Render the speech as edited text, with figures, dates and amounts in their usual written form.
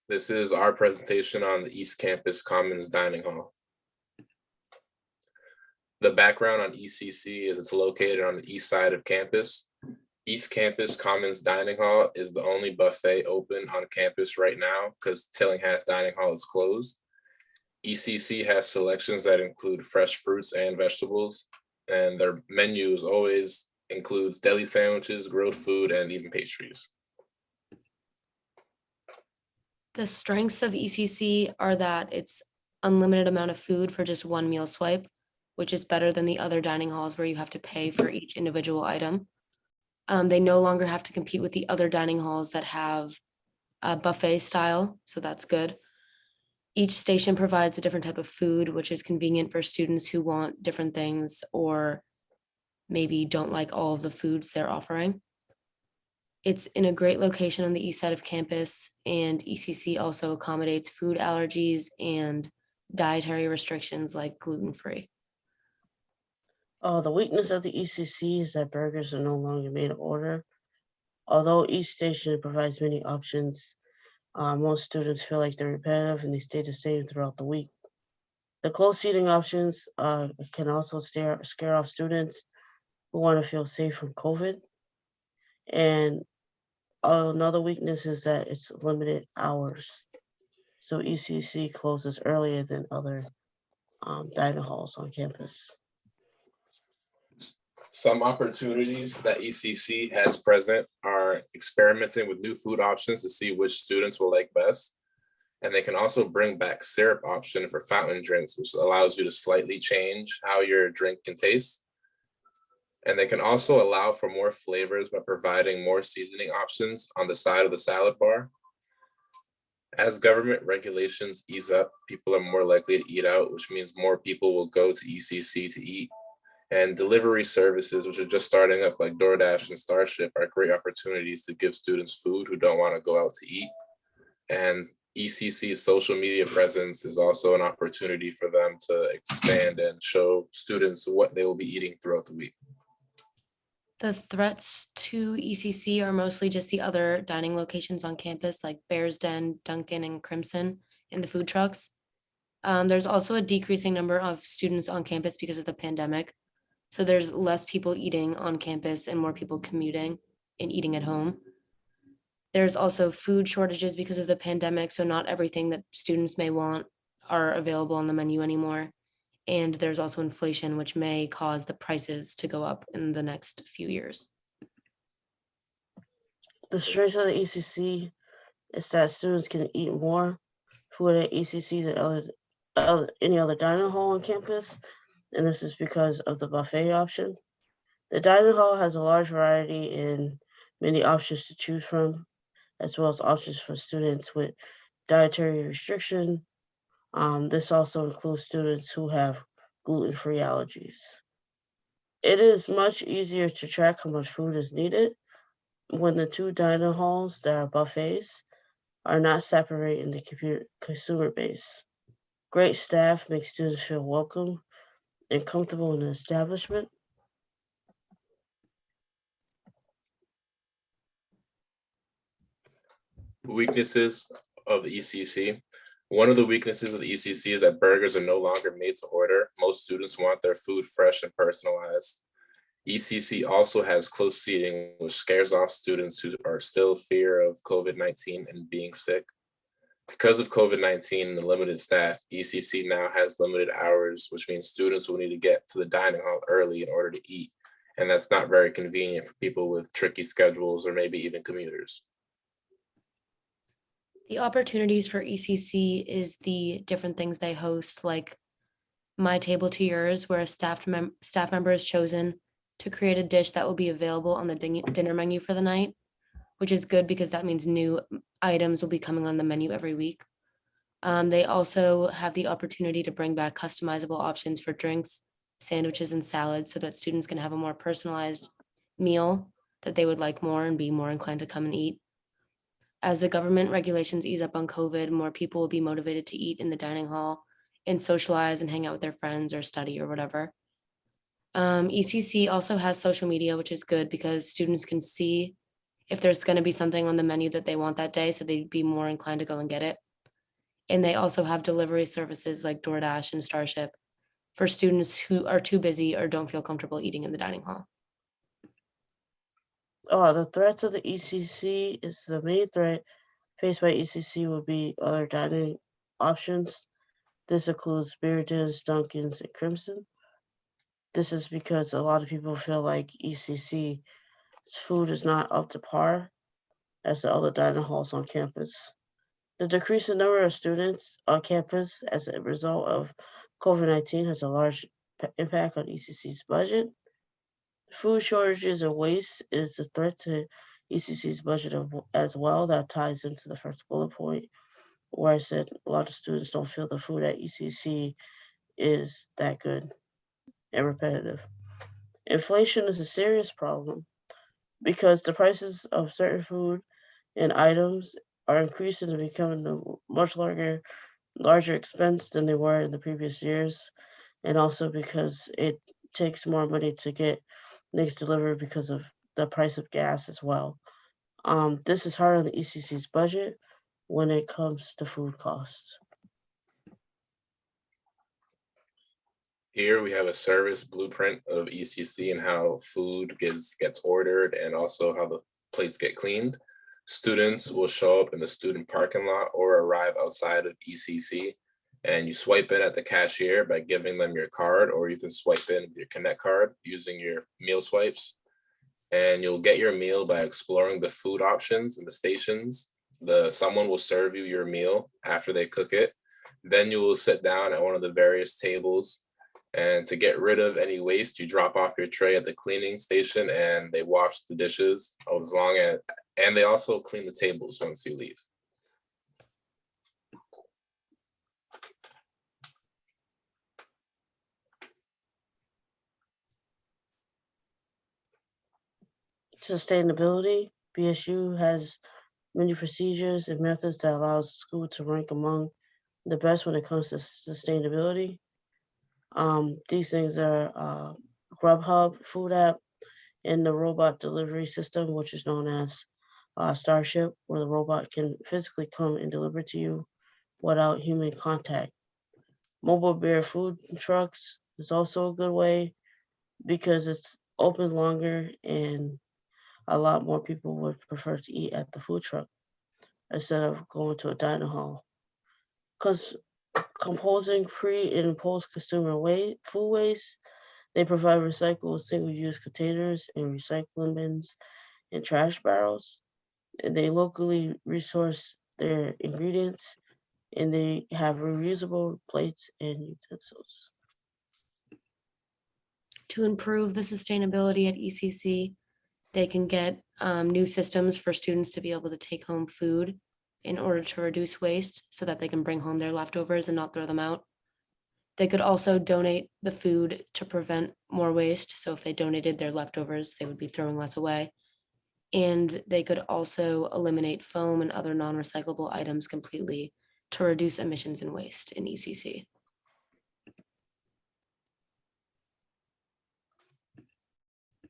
This is our presentation on the East Campus Commons Dining Hall. The background on ECC is it's located on the east side of campus. East Campus Commons Dining Hall is the only buffet open on campus right now because Tillinghast Dining Hall is closed. ECC has selections that include fresh fruits and vegetables, and their menus always includes deli sandwiches, grilled food, and even pastries. The strengths of ECC are that it's unlimited amount of food for just one meal swipe, which is better than the other dining halls where you have to pay for each individual item. They no longer have to compete with the other dining halls that have a buffet style, so that's good. Each station provides a different type of food, which is convenient for students who want different things or maybe don't like all of the foods they're offering. It's in a great location on the east side of campus, and ECC also accommodates food allergies and dietary restrictions like gluten-free. The weakness of the ECC is that burgers are no longer made to order. Although each station provides many options, most students feel like they're repetitive and they stay the same throughout the week. The closed seating options can also scare off students who want to feel safe from COVID. And another weakness is that it's limited hours. So ECC closes earlier than other dining halls on campus. Some opportunities that ECC has present are experimenting with new food options to see which students will like best. And they can also bring back syrup option for fountain drinks, which allows you to slightly change how your drink can taste. And they can also allow for more flavors by providing more seasoning options on the side of the salad bar. As government regulations ease up, people are more likely to eat out, which means more people will go to ECC to eat. And delivery services, which are just starting up like DoorDash and Starship, are great opportunities to give students food who don't want to go out to eat. And ECC's social media presence is also an opportunity for them to expand and show students what they will be eating throughout the week. The threats to ECC are mostly just the other dining locations on campus, like Bears Den, Dunkin', and Crimson, and the food trucks. There's also a decreasing number of students on campus because of the pandemic. So there's less people eating on campus and more people commuting and eating at home. There's also food shortages because of the pandemic, so not everything that students may want are available on the menu anymore. And there's also inflation, which may cause the prices to go up in the next few years. The strength of the ECC is that students can eat more food at ECC than any other dining hall on campus, and this is because of the buffet option. The dining hall has a large variety and many options to choose from, as well as options for students with dietary restriction. This also includes students who have gluten-free allergies. It is much easier to track how much food is needed when the two dining halls that are buffets are not separate in the consumer base. Great staff makes students feel welcome and comfortable in the establishment. Weaknesses of the ECC. One of the weaknesses of the ECC is that burgers are no longer made to order. Most students want their food fresh and personalized. ECC also has close seating, which scares off students who are still fear of COVID-19 and being sick. Because of COVID-19 and the limited staff, ECC now has limited hours, which means students will need to get to the dining hall early in order to eat. And that's not very convenient for people with tricky schedules or maybe even commuters. The opportunities for ECC is the different things they host, like My Table to Yours, where a staff member is chosen to create a dish that will be available on the dinner menu for the night, which is good because that means new items will be coming on the menu every week. They also have the opportunity to bring back customizable options for drinks, sandwiches, and salads so that students can have a more personalized meal that they would like more and be more inclined to come and eat. As the government regulations ease up on COVID, more people will be motivated to eat in the dining hall and socialize and hang out with their friends or study or whatever. ECC also has social media, which is good because students can see if there's going to be something on the menu that they want that day, so they'd be more inclined to go and get it. And they also have delivery services like DoorDash and Starship for students who are too busy or don't feel comfortable eating in the dining hall. The threat to the ECC is the main threat faced by ECC will be other dining options. This includes Bearden's, Dunkin's, and Crimson. This is because a lot of people feel like ECC's food is not up to par as the other dining halls on campus. The decrease in number of students on campus as a result of COVID-19 has a large impact on ECC's budget. Food shortages and waste is a threat to ECC's budget as well. That ties into the first bullet point where I said a lot of students don't feel the food at ECC is that good and repetitive. Inflation is a serious problem because the prices of certain food and items are increasing and becoming a much larger expense than they were in the previous years, and also because it takes more money to get things delivered because of the price of gas as well. This is hard on the ECC's budget when it comes to food costs. Here we have a service blueprint of ECC and how food gets ordered and also how the plates get cleaned. Students will show up in the student parking lot or arrive outside of ECC, and you swipe in at the cashier by giving them your card, or you can swipe in with your Connect card using your meal swipes. And you'll get your meal by exploring the food options in the stations. Someone will serve you your meal after they cook it. Then you will sit down at one of the various tables. And to get rid of any waste, you drop off your tray at the cleaning station and they wash the dishes and they also clean the tables once you leave. Sustainability. BSU has many procedures and methods that allows the school to rank among the best when it comes to sustainability. These things are Grubhub food app and the robot delivery system, which is known as Starship, where the robot can physically come and deliver to you without human contact. Mobile bear food trucks is also a good way because it's open longer and a lot more people would prefer to eat at the food truck instead of going to a dining hall. Because composing pre and post consumer food waste, they provide recycled single-use containers and recycling bins and trash barrels. And they locally resource their ingredients and they have reusable plates and utensils. To improve the sustainability at ECC, they can get new systems for students to be able to take home food in order to reduce waste so that they can bring home their leftovers and not throw them out. They could also donate the food to prevent more waste. So if they donated their leftovers, they would be throwing less away. And they could also eliminate foam and other non-recyclable items completely to reduce emissions and waste in ECC.